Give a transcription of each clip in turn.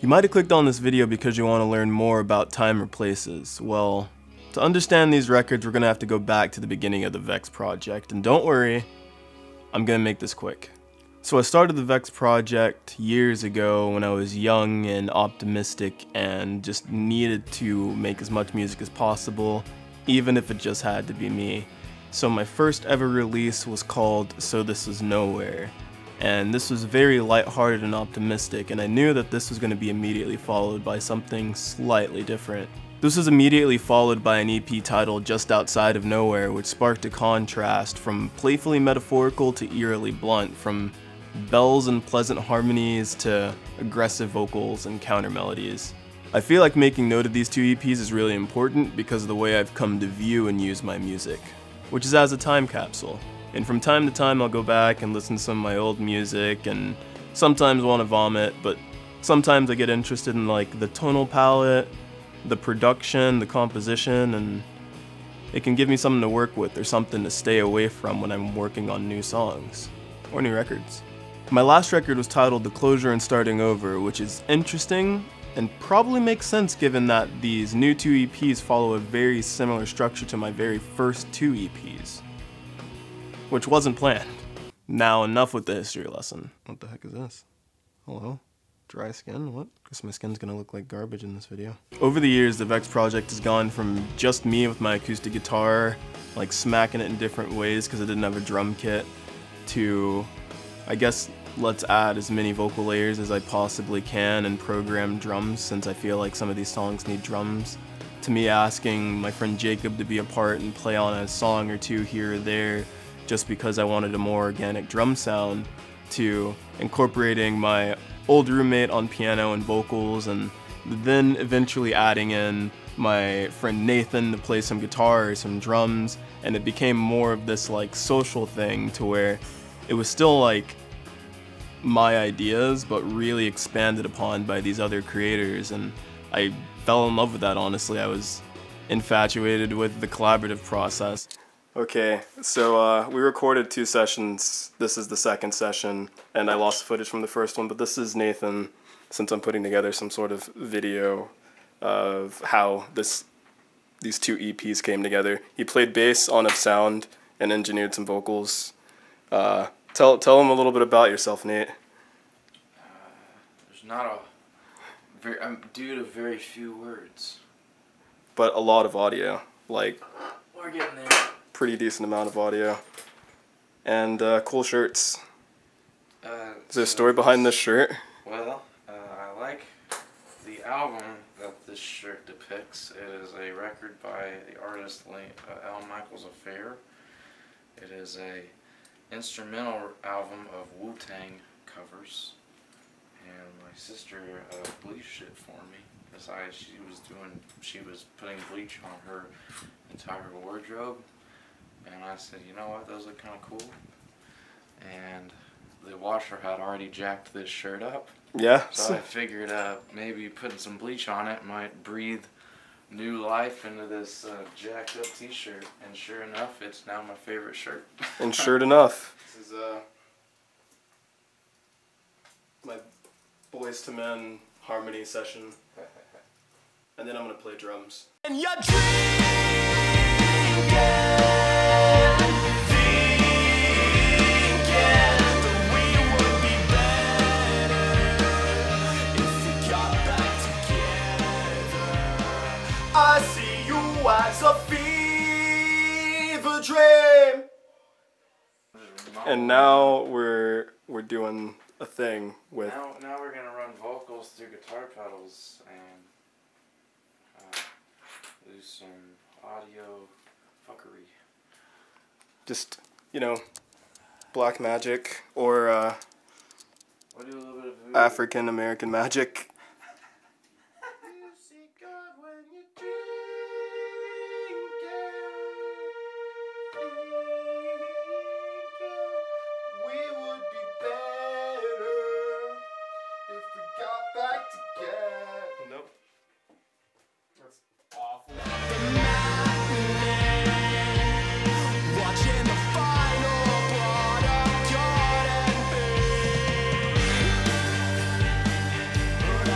You might have clicked on this video because you want to learn more about time or places. Well, to understand these records, we're going to have to go back to the beginning of the Vex project, and don't worry, I'm going to make this quick. So I started the Vex project years ago when I was young and optimistic and just needed to make as much music as possible, even if it just had to be me. So my first ever release was called So This Is Nowhere. And this was very lighthearted and optimistic, and I knew that this was going to be immediately followed by something slightly different. This was immediately followed by an EP titled Just Outside of Nowhere, which sparked a contrast from playfully metaphorical to eerily blunt, from bells and pleasant harmonies to aggressive vocals and counter melodies. I feel like making note of these two EPs is really important because of the way I've come to view and use my music, which is as a time capsule. And from time to time I'll go back and listen to some of my old music and sometimes want to vomit, but sometimes I get interested in like the tonal palette, the production, the composition, and it can give me something to work with or something to stay away from when I'm working on new songs or new records. My last record was titled The Closure and Starting Over, which is interesting and probably makes sense given that these new two EPs follow a very similar structure to my very first two EPs. Which wasn't planned. Now enough with the history lesson. What the heck is this? Hello? Dry skin? What? Guess my skin's gonna look like garbage in this video. Over the years, the Vex project has gone from just me with my acoustic guitar, like smacking it in different ways because I didn't have a drum kit, to, I guess, let's add as many vocal layers as I possibly can and program drums since I feel like some of these songs need drums, to me asking my friend Jacob to be a part and play on a song or two here or there just because I wanted a more organic drum sound, to incorporating my old roommate on piano and vocals, and then eventually adding in my friend Nathan to play some guitar or some drums, and it became more of this like social thing to where it was still like my ideas but really expanded upon by these other creators, and I fell in love with that. Honestly, I was infatuated with the collaborative process. Okay, so we recorded 2 sessions. This is the second session, and I lost footage from the first one, but this is Nathan, since I'm putting together some sort of video of how these two EPs came together. He played bass on a sound and engineered some vocals. Tell him a little bit about yourself, Nate. There's not I'm due to very few words. But a lot of audio, like We're getting there. Pretty decent amount of audio. And cool shirts. Is there a story behind this shirt? Well, I like the album that this shirt depicts. It is a record by the artist Al Michaels Affair. It is a instrumental album of Wu-Tang covers, and my sister bleached it for me because she was putting bleach on her entire wardrobe, and I said, you know what, those look kind of cool, and the washer had already jacked this shirt up. Yeah. So I figured maybe putting some bleach on it might breathe new life into this jacked up t-shirt, and sure enough, it's now my favorite shirt. And sure enough, this is my Boys to Men harmony session, and then I'm gonna play drums. And you're I see you as a fever dream. And now we're doing a thing with. Now we're gonna run vocals through guitar pedals and do some audio fuckery. Just, you know, black magic or We'll do a little bit of voodoo. African American magic. Nope. That's awful. Watching the final product, God and me. But I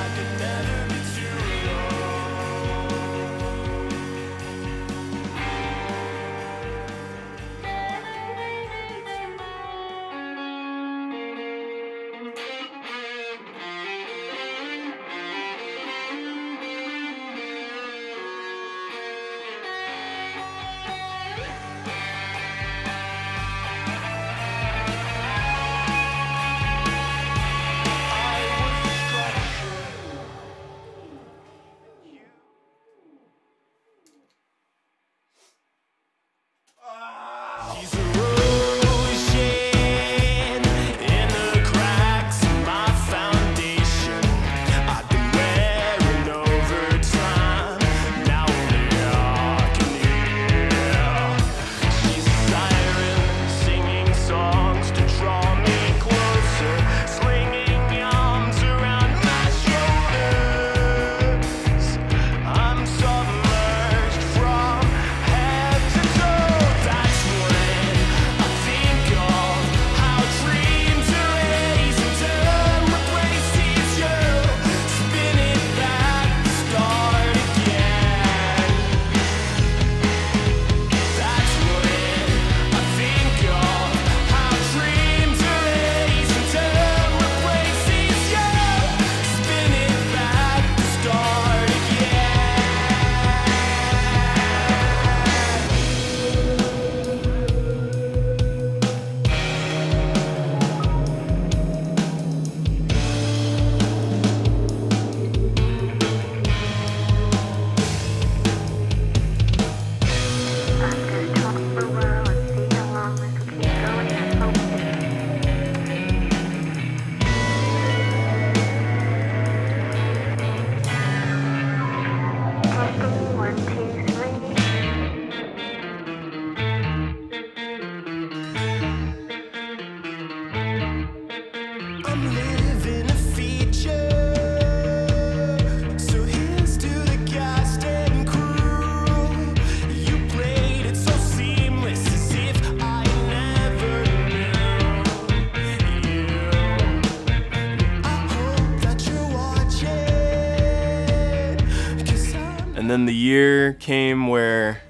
And then the year came where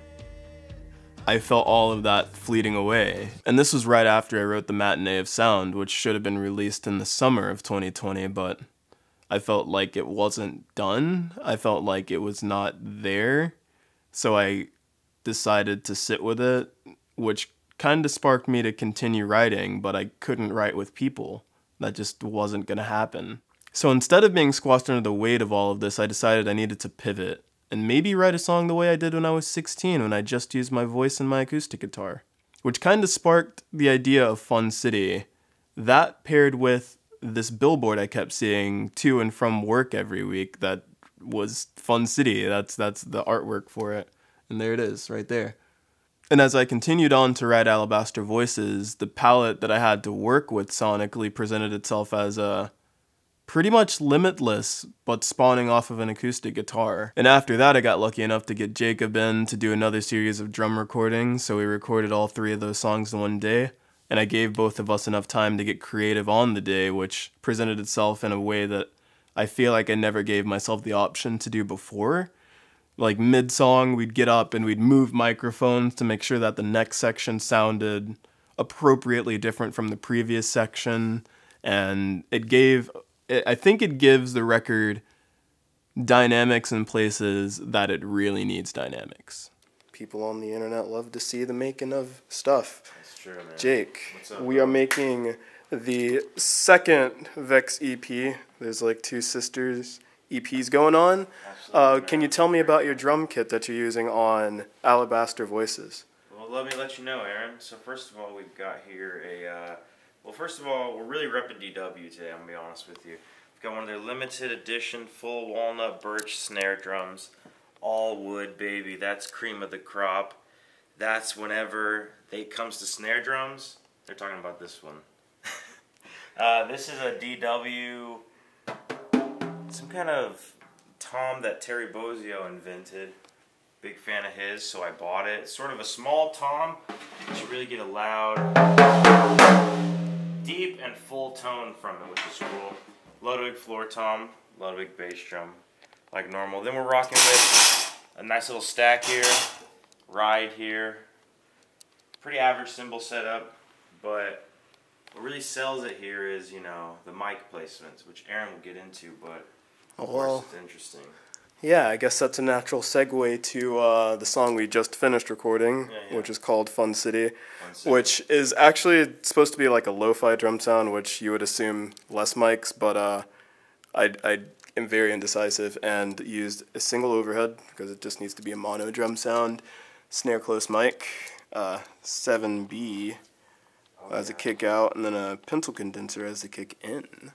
I felt all of that fleeting away. And this was right after I wrote The Matinee of Sound, which should have been released in the summer of 2020, but I felt like it wasn't done. I felt like it was not there. So I decided to sit with it, which kind of sparked me to continue writing, but I couldn't write with people. That just wasn't going to happen. So instead of being squashed under the weight of all of this, I decided I needed to pivot and maybe write a song the way I did when I was 16, when I just used my voice and my acoustic guitar, which kind of sparked the idea of Fun City. That paired with this billboard I kept seeing to and from work every week that was Fun City. That's the artwork for it. And there it is, right there. And as I continued on to write Alabaster Voices, the palette that I had to work with sonically presented itself as a pretty much limitless, but spawning off of an acoustic guitar. And after that, I got lucky enough to get Jacob in to do another series of drum recordings, so we recorded all 3 of those songs in one day. And I gave both of us enough time to get creative on the day, which presented itself in a way that I feel like I never gave myself the option to do before. Like mid-song, we'd get up and we'd move microphones to make sure that the next section sounded appropriately different from the previous section. And I think it gives the record dynamics in places that it really needs dynamics. People on the internet love to see the making of stuff. That's true, man. Jake, what's up, we are making the second Vex EP. There's like 2 sisters EPs going on. Can you tell me about your drum kit that you're using on Alabaster Voices? Well, let me let you know, Aaron. So first of all, we've got here first of all, we're really repping DW today, I'm going to be honest with you. We've got one of their limited edition full walnut birch snare drums. All wood, baby. That's cream of the crop. That's whenever it comes to snare drums, they're talking about this one. This is a DW, some kind of tom that Terry Bozzio invented. Big fan of his, so I bought it. It's sort of a small tom, but you really get a loud, deep and full tone from it, which is cool. Ludwig floor tom, Ludwig bass drum, like normal. Then we're rocking with a nice little stack here, ride here. Pretty average cymbal setup, but what really sells it here is, you know, the mic placements, which Aaron will get into, but of course it's interesting. Yeah, I guess that's a natural segue to the song we just finished recording, which is called Fun City, which is actually supposed to be like a lo-fi drum sound, which you would assume less mics, but I am very indecisive and used a single overhead because it just needs to be a mono drum sound, snare close mic, 7B as a kick out, and then a pencil condenser as a kick in.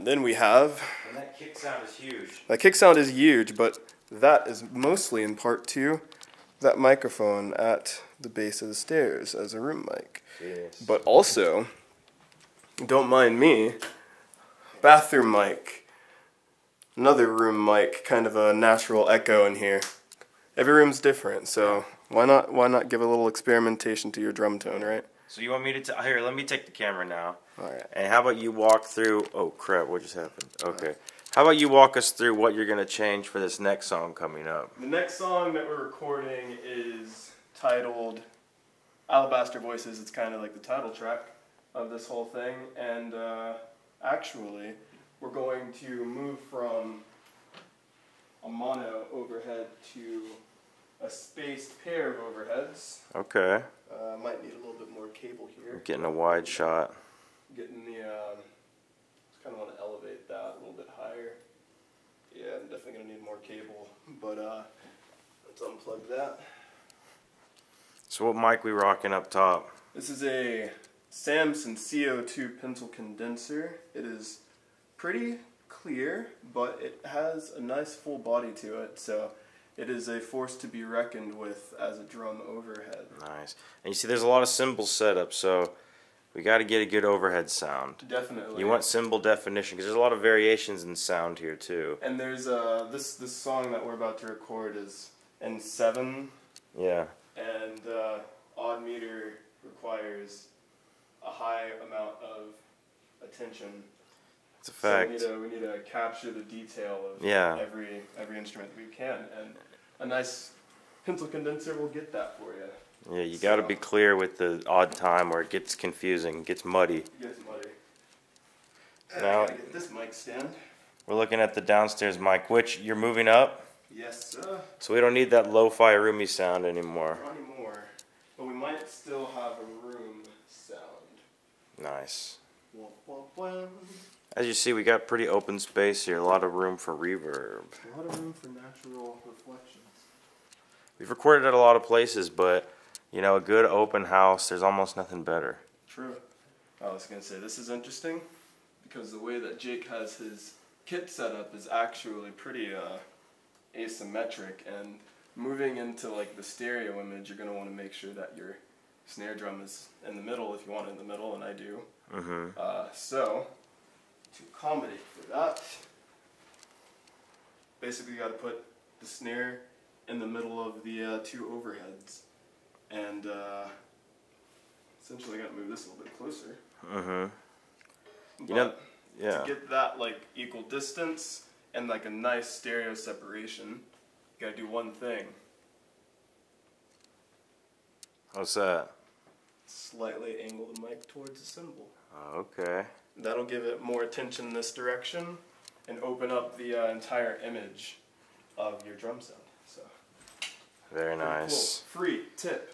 Then we have... And that kick sound is huge. That kick sound is huge, but that is mostly in part to that microphone at the base of the stairs as a room mic. Yes. But also, don't mind me, bathroom mic. Another room mic, kind of a natural echo in here. Every room's different, so why not give a little experimentation to your drum tone, right? So you want me to here, let me take the camera now. Alright. And how about you walk through, oh crap, what just happened? Okay. How about you walk us through what you're going to change for this next song coming up? The next song that we're recording is titled Alabaster Voices. It's kind of like the title track of this whole thing. And actually, we're going to move from a mono overhead to a spaced pair of overheads. Okay. Might need a little bit more cable here. Getting a wide shot. Getting the, just kind of want to elevate that a little bit higher. Yeah, I'm definitely going to need more cable, but let's unplug that. So what mic we rocking up top? This is a Samson CO2 pencil condenser. It is pretty clear, but it has a nice full body to it, so it is a force to be reckoned with as a drum overhead. Nice. And you see there's a lot of cymbal setup, so we got to get a good overhead sound. Definitely. You want cymbal definition, because there's a lot of variations in sound here too. And there's this song that we're about to record is in 7. Yeah. And odd meter requires a high amount of attention It's a fact. So we need to capture the detail of every instrument we can, and a nice pencil condenser will get that for you. Yeah, you got to be clear with the odd time, or it gets confusing, gets muddy. It gets muddy. Now, I gotta get this mic stand. We're looking at the downstairs mic, which you're moving up. Yes, sir. So we don't need that lo-fi roomy sound anymore. Not anymore, but we might still have a room sound. Nice. Wah, wah, wah. As you see, we got pretty open space here, a lot of room for reverb. A lot of room for natural reflections. We've recorded at a lot of places, but you know, a good open house, there's almost nothing better. True. I was gonna say, this is interesting because the way that Jake has his kit set up is actually pretty asymmetric, and moving into like the stereo image, you're gonna want to make sure that your snare drum is in the middle if you want it in the middle, and I do. So to accommodate for that, basically you got to put the snare in the middle of the two overheads, and essentially I got to move this a little bit closer. You know, to get that like equal distance and like a nice stereo separation, you got to do one thing. What's that? Slightly angle the mic towards the cymbal. Okay. That'll give it more attention in this direction and open up the entire image of your drum sound. So very nice. Cool. Free tip.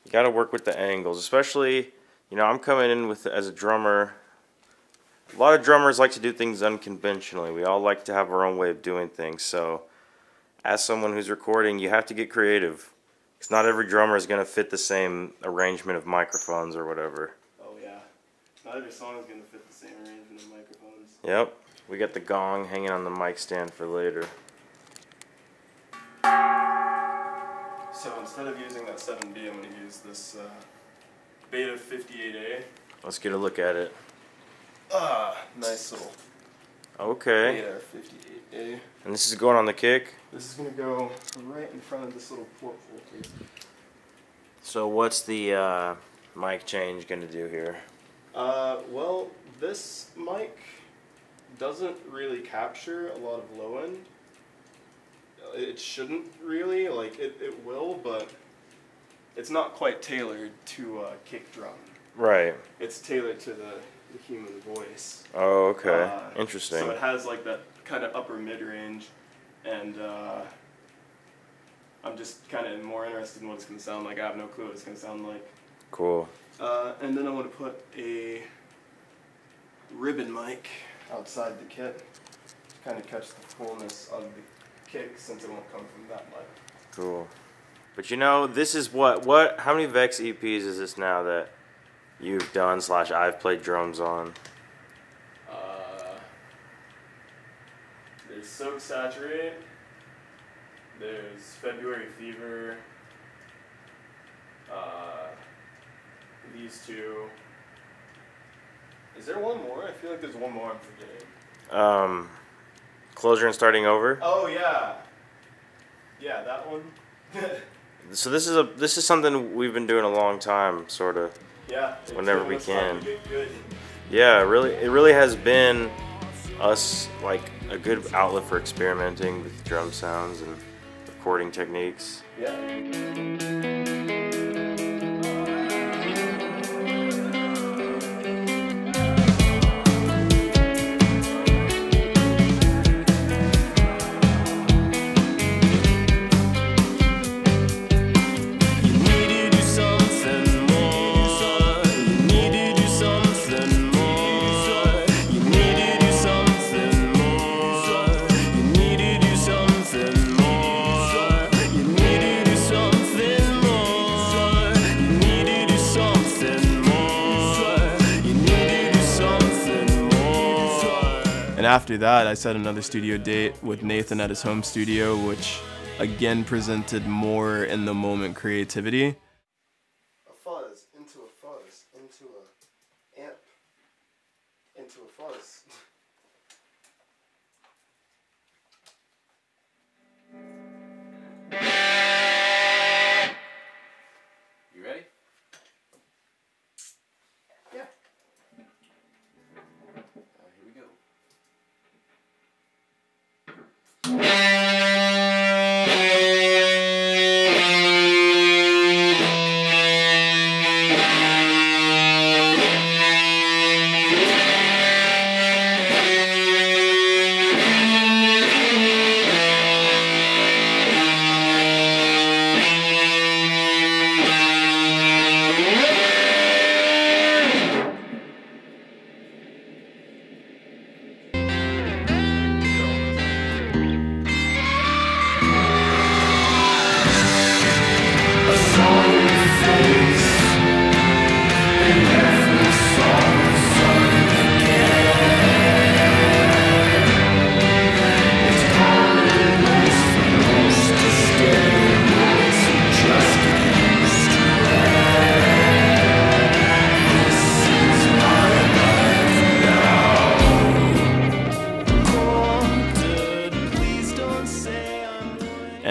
You got to work with the angles, especially, you know, I'm coming in with as a drummer. A lot of drummers like to do things unconventionally. We all like to have our own way of doing things. So, as someone who's recording, you have to get creative. Because not every drummer is going to fit the same arrangement of microphones or whatever. Oh yeah. Not every song is going to fit the same arrangement of microphones. Yep. We got the gong hanging on the mic stand for later. So instead of using that 7B, I'm going to use this Beta 58A. Let's get a look at it. Nice little Okay. Beta 58A. And this is going on the kick? This is going to go right in front of this little porthole here. So what's the mic change going to do here? Well, this mic doesn't really capture a lot of low end. It shouldn't really, like it will, but it's not quite tailored to a kick drum. Right. It's tailored to the human voice. Oh, okay. Interesting. So it has like that kind of upper mid-range, and I'm just kind of more interested in what it's going to sound like. I have no clue what it's going to sound like. Cool. And then I want to put a ribbon mic outside the kit to kind of catch the fullness of the kick, since it won't come from that mic. Cool. But you know, this is how many Vex EPs is this now that you've done / I've played drums on? There's Soak Saturate, there's February Fever, these two. Is there one more? I feel like there's one more I'm forgetting. Closure and Starting Over? Oh yeah. Yeah, that one. So this is something we've been doing a long time, sort of. Yeah. Whenever we can. Good. Yeah, it really has been us like a good outlet for experimenting with drum sounds and recording techniques. Yeah. And after that, I set another studio date with Nathan at his home studio, which again presented more in the moment creativity. A fuzz, into a fuzz, into a amp, into a fuzz. You ready? Yeah. Here we go.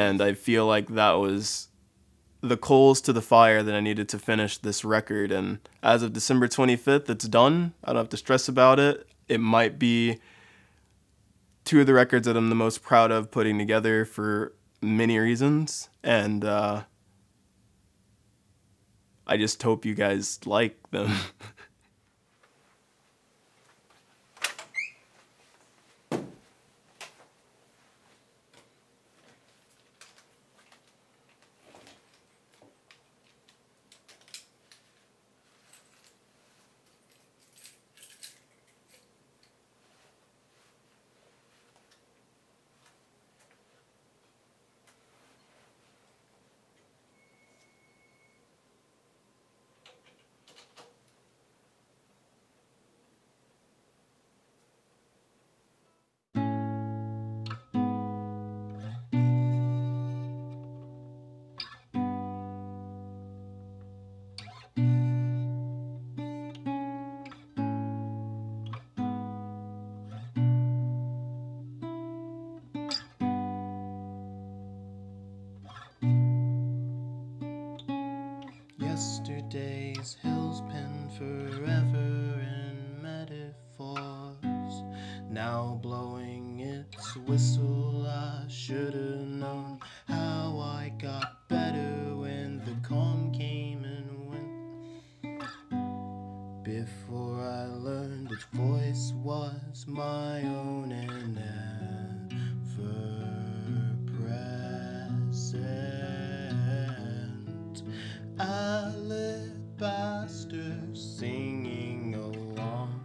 and I feel like that was the coals to the fire that I needed to finish this record. And as of December 25th, it's done. I don't have to stress about it. It might be two of the records that I'm the most proud of putting together for many reasons, and I just hope you guys like them. Yesterday's hills pinned forever in metaphors, now blowing its whistle. I should've known how I got better when the calm came and went. Before I learned its voice was my own and ever-present. Alabaster singing along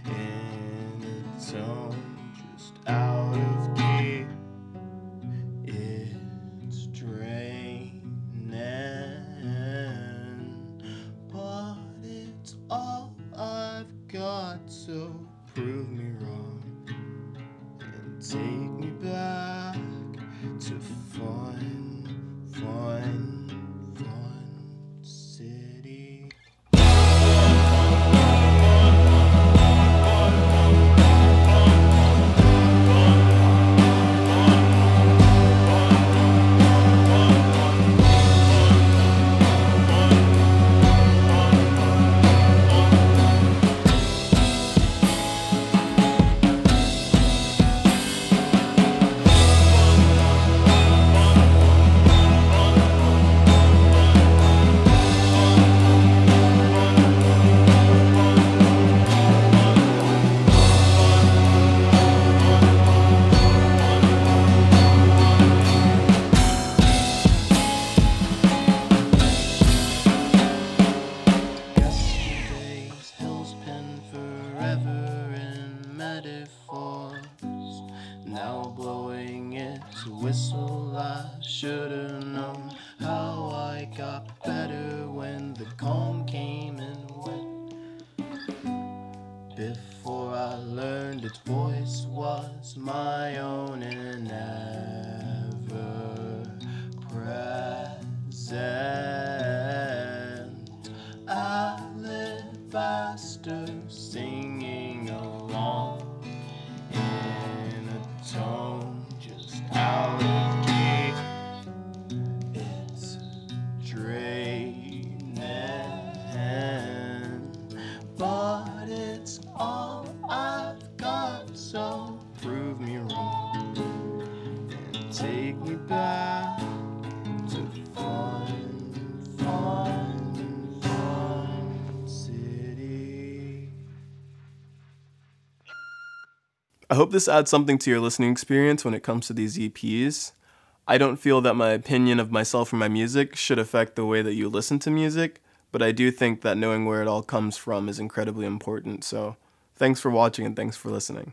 in a tone just out of key. It's draining, but it's all I've got, so prove me wrong and take me back to fun city. Now blowing its whistle. I should've known how I got better when the calm came and went. Before I learned its voice was my own and ever-present. Alabaster singing along in a tone just out of key. It's draining, but it's all I've got, so prove me wrong and take me back to fun city. I hope this adds something to your listening experience when it comes to these EPs. I don't feel that my opinion of myself or my music should affect the way that you listen to music, but I do think that knowing where it all comes from is incredibly important. So thanks for watching and thanks for listening.